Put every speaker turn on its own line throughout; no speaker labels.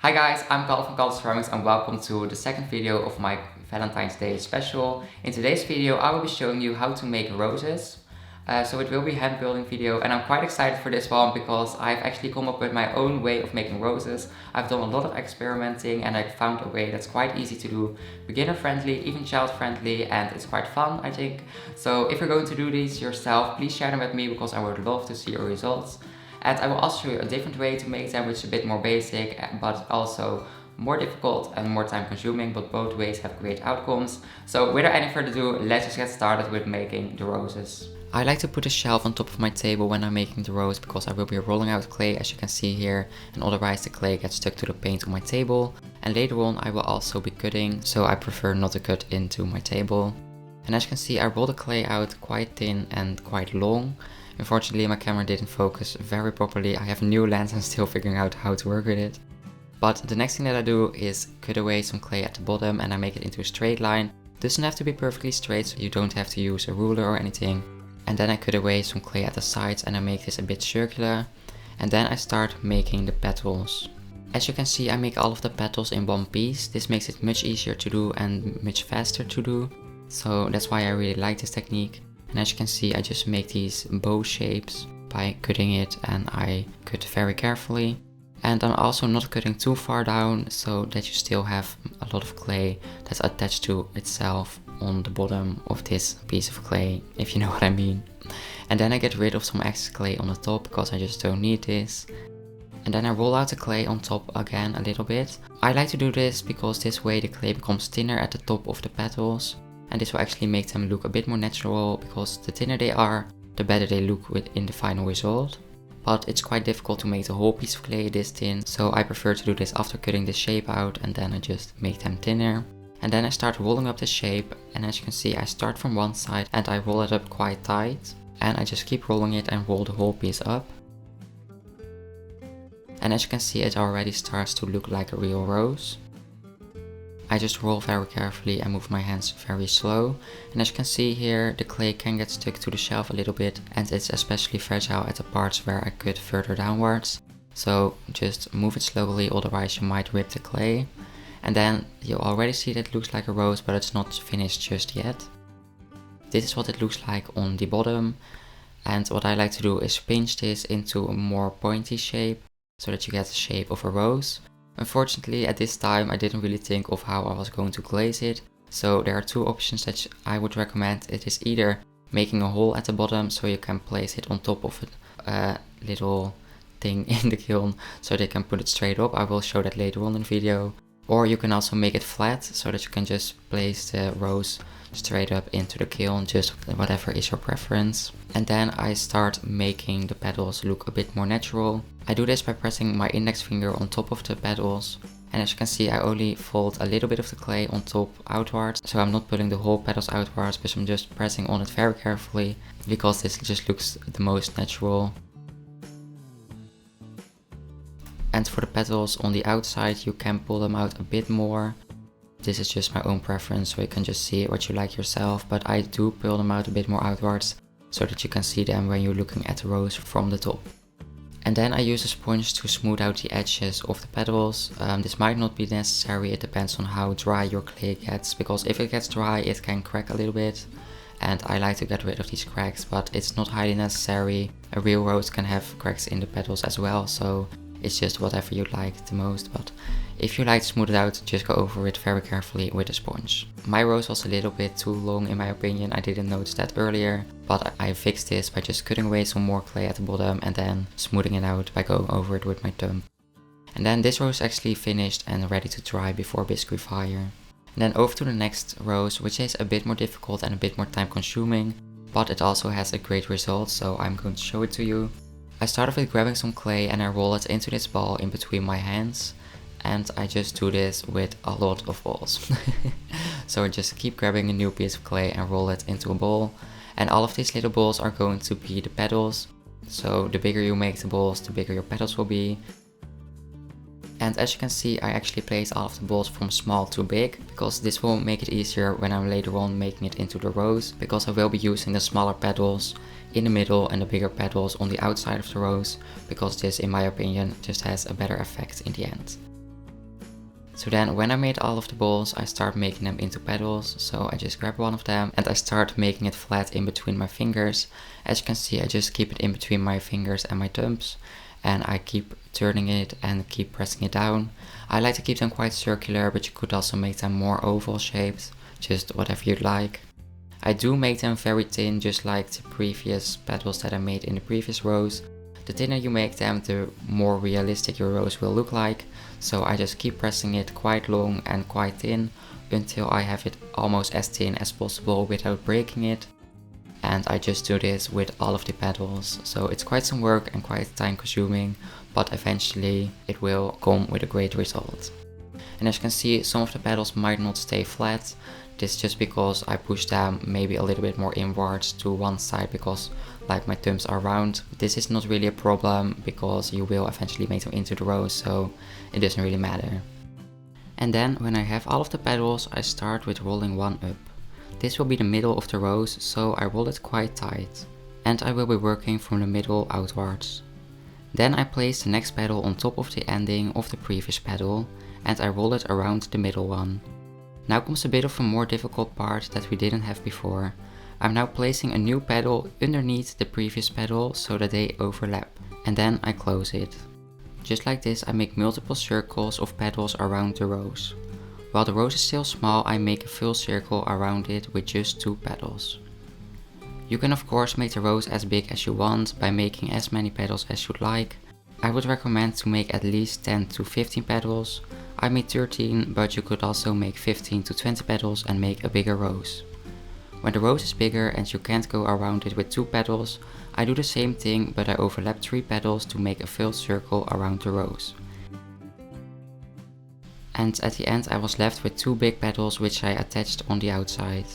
Hi guys, I'm Calder from Calder and welcome to the second video of my Valentine's Day special. In today's video I will be showing you how to make roses. So it will be a hand building video and I'm quite excited for this one because I've actually come up with my own way of making roses. I've done a lot of experimenting and I found a way that's quite easy to do, beginner friendly, even child friendly, and it's quite fun I think. So if you're going to do these yourself, please share them with me because I would love to see your results. And I will also show you a different way to make them, which is a bit more basic, but also more difficult and more time consuming, but both ways have great outcomes. So without any further ado, let's just get started with making the roses. I like to put a shelf on top of my table when I'm making the rose because I will be rolling out clay, as you can see here, and otherwise the clay gets stuck to the paint on my table. And later on I will also be cutting, so I prefer not to cut into my table. And as you can see, I roll the clay out quite thin and quite long. Unfortunately, my camera didn't focus very properly. I have a new lens and still figuring out how to work with it. But the next thing that I do is cut away some clay at the bottom and I make it into a straight line. It doesn't have to be perfectly straight, so you don't have to use a ruler or anything. And then I cut away some clay at the sides and I make this a bit circular. And then I start making the petals. As you can see, I make all of the petals in one piece. This makes it much easier to do and much faster to do. So that's why I really like this technique. And as you can see, I just make these bow shapes by cutting it, and I cut very carefully. And I'm also not cutting too far down so that you still have a lot of clay that's attached to itself on the bottom of this piece of clay, if you know what I mean. And then I get rid of some excess clay on the top because I just don't need this. And then I roll out the clay on top again a little bit. I like to do this because this way the clay becomes thinner at the top of the petals. And this will actually make them look a bit more natural, because the thinner they are, the better they look in the final result. But it's quite difficult to make the whole piece of clay this thin, so I prefer to do this after cutting the shape out, and then I just make them thinner. And then I start rolling up the shape, and as you can see I start from one side and I roll it up quite tight. And I just keep rolling it and roll the whole piece up. And as you can see, it already starts to look like a real rose. I just roll very carefully and move my hands very slow. And as you can see here, the clay can get stuck to the shelf a little bit, and it's especially fragile at the parts where I cut further downwards. So just move it slowly, otherwise you might rip the clay. And then you already see that it looks like a rose, but it's not finished just yet. This is what it looks like on the bottom. And what I like to do is pinch this into a more pointy shape so that you get the shape of a rose. Unfortunately, at this time I didn't really think of how I was going to glaze it, so there are two options that I would recommend. It is either making a hole at the bottom so you can place it on top of a little thing in the kiln so they can put it straight up. I will show that later on in the video. Or you can also make it flat so that you can just place the rose straight up into the kiln, just whatever is your preference. And then I start making the petals look a bit more natural. I do this by pressing my index finger on top of the petals. And as you can see, I only fold a little bit of the clay on top outwards. So I'm not pulling the whole petals outwards, but I'm just pressing on it very carefully because this just looks the most natural. And for the petals on the outside, you can pull them out a bit more. This is just my own preference, so you can just see what you like yourself. But I do pull them out a bit more outwards so that you can see them when you're looking at the rose from the top. And then I use a sponge to smooth out the edges of the petals. This might not be necessary, it depends on how dry your clay gets, because if it gets dry it can crack a little bit. And I like to get rid of these cracks, but it's not highly necessary. A real rose can have cracks in the petals as well, so it's just whatever you like the most. But if you like to smooth it out, just go over it very carefully with a sponge. My rose was a little bit too long in my opinion, I didn't notice that earlier. But I fixed this by just cutting away some more clay at the bottom and then smoothing it out by going over it with my thumb. And then this rose is actually finished and ready to dry before Bisque refire. And then over to the next rose, which is a bit more difficult and a bit more time consuming, but it also has a great result, so I'm going to show it to you. I start off with grabbing some clay and I roll it into this ball in between my hands. And I just do this with a lot of balls. So I just keep grabbing a new piece of clay and roll it into a ball. And all of these little balls are going to be the petals. So the bigger you make the balls, the bigger your petals will be. And as you can see, I actually place all of the balls from small to big, because this will make it easier when I'm later on making it into the rose, because I will be using the smaller petals in the middle and the bigger petals on the outside of the rose, because this, in my opinion, just has a better effect in the end. So then when I made all of the balls, I start making them into petals. So I just grab one of them and I start making it flat in between my fingers. As you can see, I just keep it in between my fingers and my thumbs. And I keep turning it and keep pressing it down. I like to keep them quite circular, but you could also make them more oval shaped, just whatever you'd like. I do make them very thin, just like the previous petals that I made in the previous rose. The thinner you make them, the more realistic your rose will look like. So I just keep pressing it quite long and quite thin until I have it almost as thin as possible without breaking it. And I just do this with all of the petals. So it's quite some work and quite time consuming, but eventually it will come with a great result. And as you can see, some of the petals might not stay flat. This is just because I push them maybe a little bit more inwards to one side because like my thumbs are round. This is not really a problem because you will eventually make them into the rose, so it doesn't really matter. And then when I have all of the petals, I start with rolling one up. This will be the middle of the rose, so I roll it quite tight. And I will be working from the middle outwards. Then I place the next petal on top of the ending of the previous petal and I roll it around the middle one. Now comes a bit of a more difficult part that we didn't have before. I'm now placing a new petal underneath the previous petal so that they overlap. And then I close it. Just like this, I make multiple circles of petals around the rose. While the rose is still small, I make a full circle around it with just 2 petals. You can of course make the rose as big as you want by making as many petals as you'd like. I would recommend to make at least 10 to 15 petals. I made 13, but you could also make 15 to 20 petals and make a bigger rose. When the rose is bigger and you can't go around it with 2 petals, I do the same thing, but I overlap 3 petals to make a full circle around the rose. And at the end I was left with 2 big petals which I attached on the outside.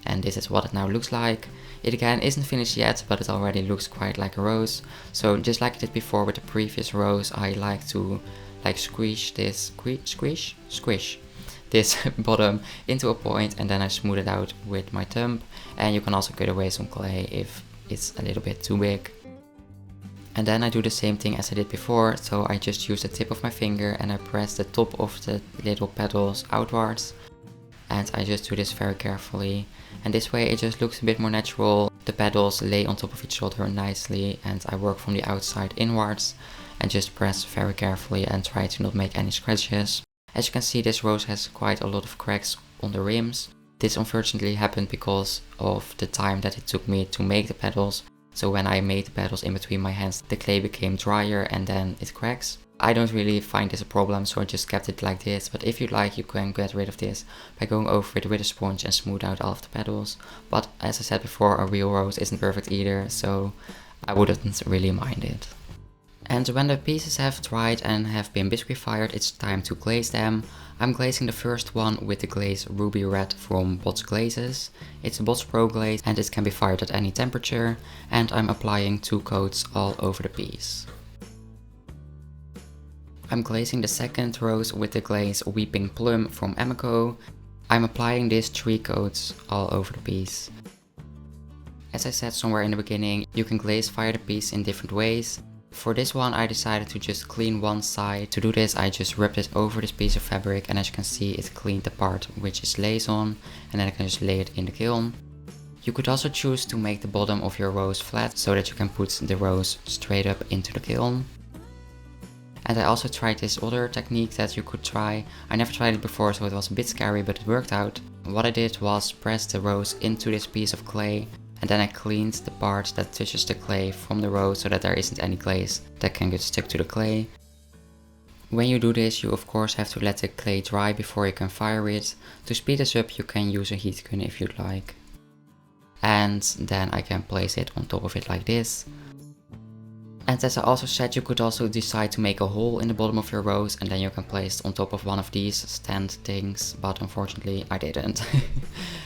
And this is what it now looks like. It again isn't finished yet, but it already looks quite like a rose. So just like I did before with the previous rose, I like to squish this bottom into a point and then I smooth it out with my thumb. And you can also cut away some clay if it's a little bit too big. And then I do the same thing as I did before, so I just use the tip of my finger and I press the top of the little petals outwards. And I just do this very carefully, and this way it just looks a bit more natural. The petals lay on top of each other nicely and I work from the outside inwards and just press very carefully and try to not make any scratches. As you can see, this rose has quite a lot of cracks on the rims. This unfortunately happened because of the time that it took me to make the petals. So when I made the petals in between my hands, the clay became drier and then it cracks. I don't really find this a problem, so I just kept it like this, but if you'd like, you can get rid of this by going over it with a sponge and smooth out all of the petals. But as I said before, a real rose isn't perfect either, so I wouldn't really mind it. And when the pieces have dried and have been biscuit fired, it's time to glaze them. I'm glazing the first one with the glaze Ruby Red from Bisque Glazes. It's a Bots Pro glaze and it can be fired at any temperature, and I'm applying 2 coats all over the piece. I'm glazing the second rose with the glaze Weeping Plum from Amico. I'm applying this 3 coats all over the piece. As I said somewhere in the beginning, you can glaze fire the piece in different ways. For this one I decided to just clean one side. To do this I just rubbed it over this piece of fabric, and as you can see it cleaned the part which is lace on, and then I can just lay it in the kiln. You could also choose to make the bottom of your rose flat so that you can put the rose straight up into the kiln. And I also tried this other technique that you could try. I never tried it before, so it was a bit scary, but it worked out. What I did was press the rose into this piece of clay, and then I cleaned the part that touches the clay from the rose so that there isn't any glaze that can get stuck to the clay. When you do this, you of course have to let the clay dry before you can fire it. To speed this up, you can use a heat gun if you'd like. And then I can place it on top of it like this. And as I also said, you could also decide to make a hole in the bottom of your rose and then you can place it on top of one of these stand things, but unfortunately I didn't.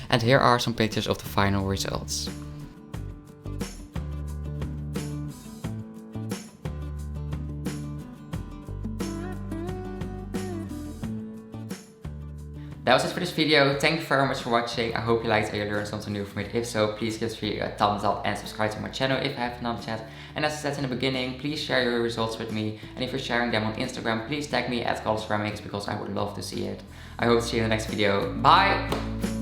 And here are some pictures of the final results. That was it for this video. Thank you very much for watching. I hope you liked and you learned something new from it. If so, please give this video a thumbs up and subscribe to my channel if you have not yet. And as I said in the beginning, please share your results with me. And if you're sharing them on Instagram, please tag me at Calder because I would love to see it. I hope to see you in the next video. Bye!